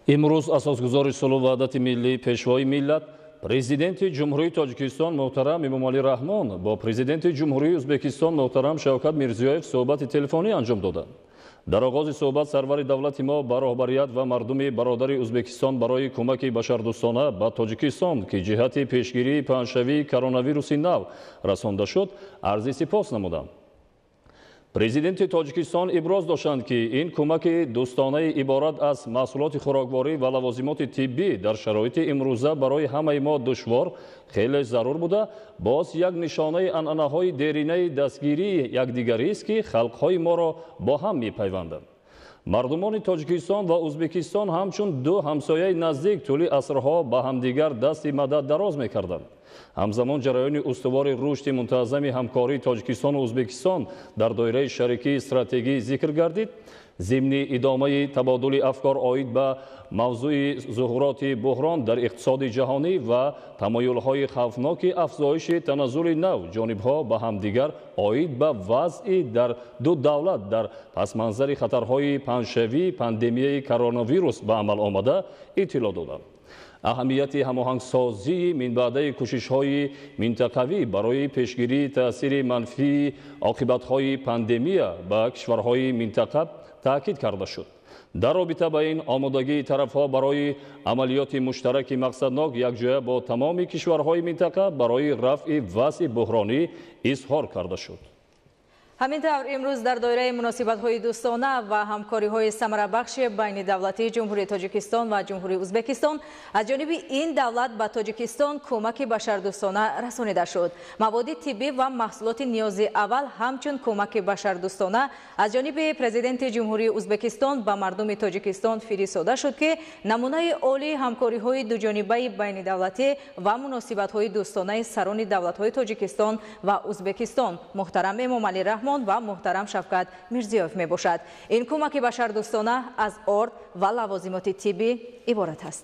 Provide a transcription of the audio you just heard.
امروز اساسگزار صلح و وحدت ملی پیشوای ملت پرزیدنت جمهوری تاجیکستان محترم امامعلی رحمان با پرزیدنت جمهوری ازبکستان محترم شوکت میرزیویف صحبت تلفنی انجام دادند. در آغاز صحبت سرور دولت ما با راهبریت و مردم برادر ازبکستان برای کمک بشردوستانه به تاجیکستان که جهت پیشگیری پنهشوی کرونا ویروس نو رسانده شد عرض سپاس نمودند. پرزیدنت تاجیکستان ابراز داشتند که این کمک دوستانه عبارت از محصولات خوراکواری و لوازمات طبی در شرایط امروزه برای همه ما دشوار خیلی ضرور بوده باز یک نشانه عنعنه‌های دیرینه دستگیری یکدیگری است که خلق‌های ما را با هم می‌پیوندند. مردمان تاجیکستان و ازبکستان همچون دو همسایه نزدیک طول عصرها با همدیگر دست مدد دراز می‌کردند. همزمان جریان استوار رشد منتظم همکاری تاجیکستان و ازبکستان در دایره شریکی استراتژی ذکر گردید. ضمن ادامه تبادل افکار آید به موضوع ظهورات بحران در اقتصاد جهانی و تمایل‌های خوفناک افزایش تنزل نو جانب‌ها به همدیگر آید به وضع در دو دولت در پس منظر خطرهای پنهشوی پاندمی کرونا ویروس به عمل آمده اطلاع دادند. اهمیت هماهنگسازی من بعد کوشش‌های منطقوی برای پیشگیری تأثیر منفی عاقبت‌های پاندمی به کشورهای منطقه تاکید کرده شد. در رابطه با این آمادگی طرف‌ها برای عملیات مشترک مقصدناک یکجا با تمام کشورهای منطقه برای رفع وضع بحرانی اظهار کرده شد. همینطور امروز در دایره مناسبت‌های دوستانه و همکاری‌های ثمره‌بخش بین دولتی جمهوری تاجیکستان و جمهوری ازبکستان از جانب این دولت به تاجیکستان کمک بشردوستانه رسانیده شد. مواد طبی و محصولات نیاز اول همچون کمک بشردوستانه از جانب پرزیدنت جمهوری ازبکستان به مردم تاجیکستان فرستاده شد که نمونه عالی همکاری‌های دوجانبه بین دولتی و مناسبت‌های دوستانه سران دولت‌های تاجیکستان و ازبکستان محترم امامعلی رحمان و محترم شوکت میرزیویف می باشد. این کمک بشردوستانه از آرد و لوازمات طبی عبارت است.